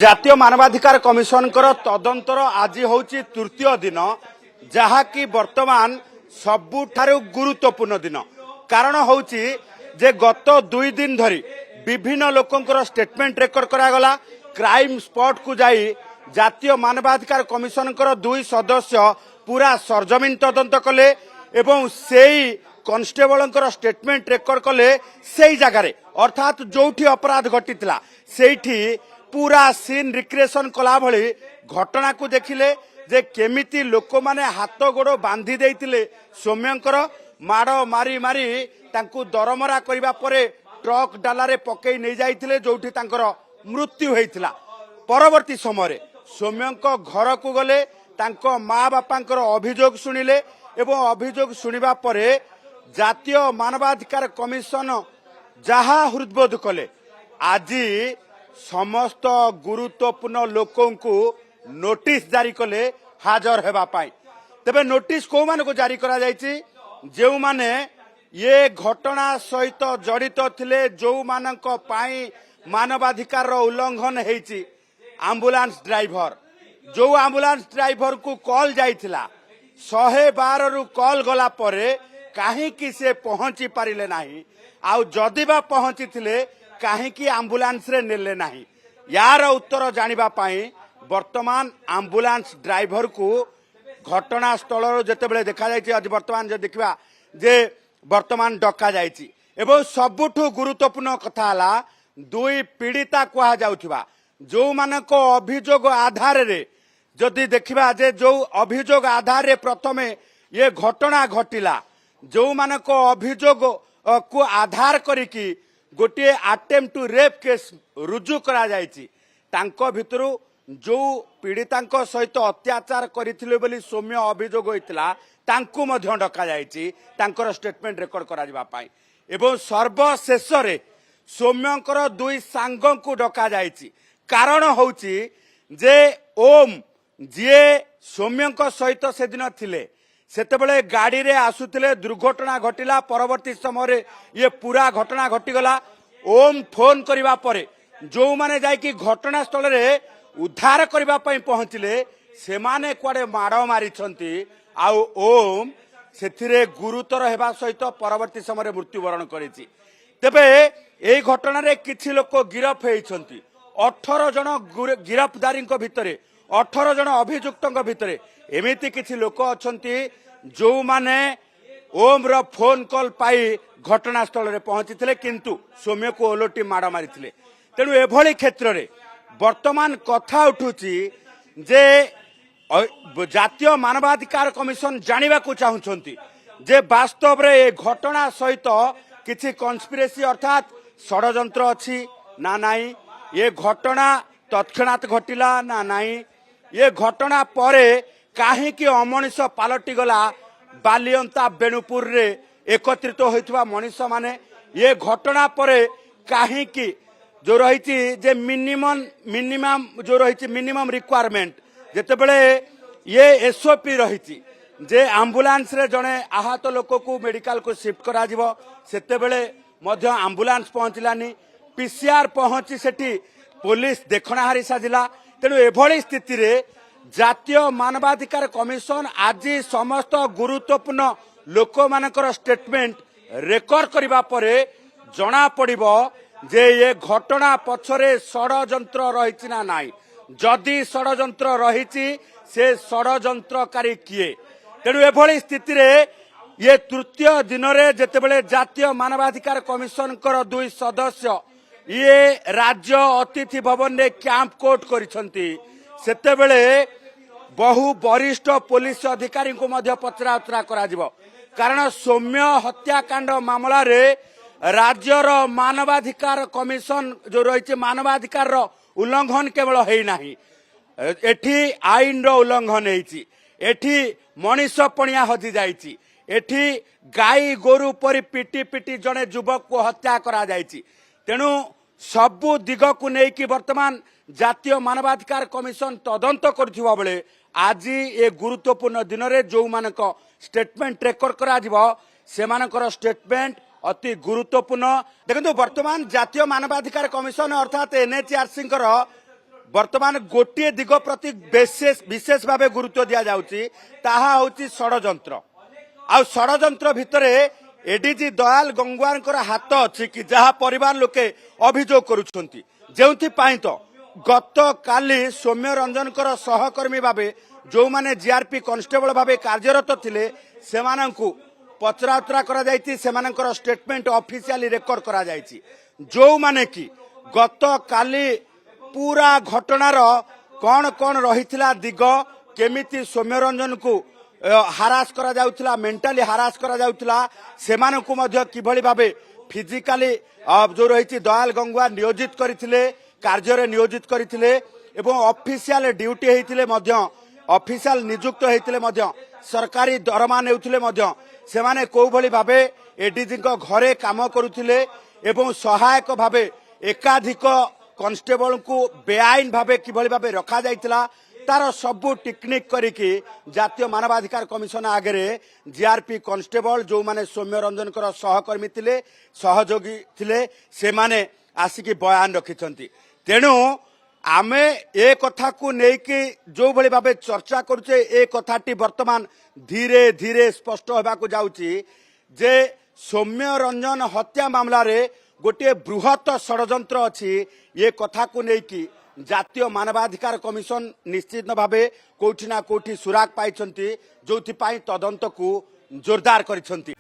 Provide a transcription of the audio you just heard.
জাতীয় মানবাধিকার কমিশনकर তদন্তর আজি হচ্ছে তৃতীয় দিন, যাহাকি বর্তমান সবুঠারু গুরুত্বপূর্ণ দিন। কারণ হচ্ছে যে গত 2 দিন ধরি বিভিন্ন লোকଙ୍କର স্টেটমেন্ট রেকর্ড করাগলা। ক্রাইম স্পট কু যাই জাতীয় মানবাধিকার কমিশনकर 2 সদস্য পুরা সরজমিন তদন্ত কলে এবং সেই কনস্টেবলଙ୍କର স্টেটমেন্ট রেকর্ড কলে সেই জায়গায়, অর্থাৎ যোউঠি অপরাধ ঘটিলা সেইটি पूरा सीन रिक्रिएशन कला भली घटना को देखिले जे केमिति लोक माने हाथ गोड़ बांधी देइतिले सौम्यंकर माड़ मारी मारी तांकू दरमरा करिबा परे ट्रक डालारे पकई नै जाइतिले जोठी तांकर मृत्यु होइतिला। परवर्ती समय सौम्यंक घर को गले तांको माँ बापांकर अभियोग सुनिले एवं अभियोग सुनिबा परे जातीय मानवाधिकार कमिशन जहा हृदबोध कले आज समस्त गुरुत्वपूर्ण लोकों को नोटिस जारी कले हाजर हेबा पाई। तबे नोटिस को मान को जारी करा जायछि जे माने ये घटना सहित जड़ित थिले, जो मानक पाई मानवाधिकार रो उल्लंघन हेछि। एम्बुलेंस ड्राइवर जो एम्बुलेंस ड्राइवर को कॉल जाइथिला 112 रु कॉल गला परे काहे कि से पहुंची पारिले नाही, आउ जदि बा पहुंची थिले काहे कि एम्बुलेंस रे नेले नाही। यार उत्तर जानिबा पाई वर्तमान एम्बुलेंस ड्राइवर को घटना स्थल जेतेबेले देखा जायछि, आज वर्तमान जे देखिबा जे वर्तमान डका जायछि। एवं सबुठु गुरुत्वपूर्ण कथा हला 2 पीड़िता कुहा जाउथिबा जो मानको अभियोग आधार रे जदि देखिबा जे जो अभियोग आधार रे प्रथमे ये घटना घटिला, जो मानको अभियोग को आधार करिकी गोटे अटेम्प्ट टू रेप केस रुजु करा जायछि। तांको भितरु जो पीड़ितांक सहित अत्याचार करिथिले बोली सौम्य अभियोग होइतिला तांकु मध्य डका जायछि तांकर स्टेटमेंट रेकॉर्ड करा जिबा पाई। एवं सर्वशेष रे सौम्यंकर 2 सांगंकु डका जायछि। कारण होउछि जे ओम जे सौम्यंक सहित से दिन थिले सेतेबेले गाड़ी रे आसुतिले दुर्घटना घटिला। परवर्ती समय ये पूरा घटना घटिगला। ओम फोन करिबा परे जो माने जाय कि घटना स्थल रे उद्धार करिबा पई पहुंचले से माने कुआडे माड़ मारिछंती। आउ ओम सेथिरे गुरुतर हेबा सहित परवर्ती समय मृत्युवरण करिछि। तेबे एई घटना रे किछि लोक गिरफ हेइछंती। 18 जन गिरफदारीଙ୍କ भितरे 18 जन अभियुक्तଙ୍କ भितरे एमिति किछि लोक अछंती जो माने ओम रो फोन कॉल पाई घटनास्थल रे पहुंचीथिले किंतु सौम्य को ओलोटी माड़ मारिथिले। तेणु एभली क्षेत्र रे वर्तमान कथा उठुची जे जातीय मानवाधिकार कमिशन जानिबा को चाहुछंती जे वास्तव रे ए घटना सहित किछि कन्स्पिरेसी अर्थात षडयंत्र अछि ना नाही, ये घटना तत्क्षणात घटिला ना नाही, ये घटना परे काहे कि अमनिष पालटी गला बालियंता बेणुपुर रे एकत्रित होइथवा मनीष माने ये घटना परे काहे कि जो रही जे मिनिमम जो रही मिनिमम रिक्वायरमेंट जेतेबेले ये एसओपी रही जे एम्बुलेंस रे जने आहत लोक को मेडिकल को शिफ्ट करा जिवो सेतेबेले मध्य एम्बुलेंस पहुंचलानी। पीसीआर पहुंची सेठी पुलिस देखणाहारी साजिला। तेणु एभली स्थिति रे जातीय मानवाधिकार कमिशन आज समस्त गुरुत्वपूर्ण लोक मानकर स्टेटमेंट रेकॉर्ड करिबा परे जना पड़िबो जे ये घटना पछरे षडयंत्र रहिछि ना नाही। जदि षडयंत्र रहिछि से षडयंत्रकारी किए। तेणु एभली स्थिति रे ये तृतीय दिन रे जेतेबेले जातीय मानवाधिकार कमिशन कर 2 सदस्य ये राज्य अतिथि भवन रे कैंप कोर्ट करिसंती सेतेबेले बहु वरिष्ठ पुलिस अधिकारी को मध्य पचराउचरा करा जिवो। कारण सौम्य हत्याकांड मामला रे राज्यर मानवाधिकार कमिशन जो रही मानवाधिकार उल्लंघन केवल है नाही, एठी आईन रो उल्लंघन हेछि, एठी मनीष पणिया हजि जाइछि, एठी गाई गोरु परि पिटी पिटी जने युवक को हत्या करा जाइछि। तेणु सबु दिग को नेकी वर्तमान जातीय मानवाधिकार कमिशन तदंत करथिबा बेले आज ये गुरुत्वपूर्ण दिन रे जो मानक स्टेटमेंट रेकॉर्ड करा जिवो से मानकर स्टेटमेंट अति गुरुत्वपूर्ण। देखंतु वर्तमान जातीय मानवाधिकार कमिशन अर्थात एनएचआरसी बर्तमान गोटे दिग प्रति विशेष भाव गुरुत्व दि जाउची ताहा होची षडयंत्र आ षडयंत्र भितरे एडीजी दयाल गंगुआर हाथ अच्छी कि जहाँ परिवार लोके अभियोग करुछंती जेउथि पाई तो गत काली सौम्य रंजन सहकर्मी भावे जो माने जीआरपी कांस्टेबल भावे कार्यरत थिले सेमानंकु पचराउतरा करा जायछि सेमानंकर स्टेटमेंट ऑफिशियली रेकॉर्ड करा जायछि जो माने कि गत काली पूरा घटनार कौन कौन रहिथिला दिग केमिति सौम्य रंजन को हारास करा जाउथिला मेंटली हारास करा जाउथिला सेमानंकु मध्य किभଳି भाबे फिजिकली जो रहिछि दयाल गंगुआ नियोजित करिथिले कार्य नियोजित करथिले एवं ऑफिशियल ड्यूटी हेतिले मध्य ऑफिशियल नियुक्त हेतिले मध्य सरकारी दरमा नेउथिले मध्य सेमाने कोउ भली भाबे एडीजी को घरे काम करुथिले एवं सहायक भाबे एकाधिक कांस्टेबल को बेआईन भाबे किभଳି भाबे रखा जाइतिला तार सबु टेक्निक करिकी जातीय मानवाधिकार कमिशन आगे जीआरपी कांस्टेबल जो माने सौम्य रंजन सहकर्मी थिले सहयोगी थिले से माने आसिकी बयान रखिछंती तेणु आमे ए कथा को नेकी जो भली भाबे चर्चा करूचे ए कथाटी वर्तमान धीरे धीरे स्पष्ट होबा को जाउची जे सौम्य रंजन हत्या मामला रे गोटे बृहत षडयंत्र अच्छी ये कथा को नेकी जातीय मानवाधिकार कमिशन निश्चित भावे कोठी ना कोठी सुराग पाइछंती जोथि पाई तदंत को जोरदार करिछंती।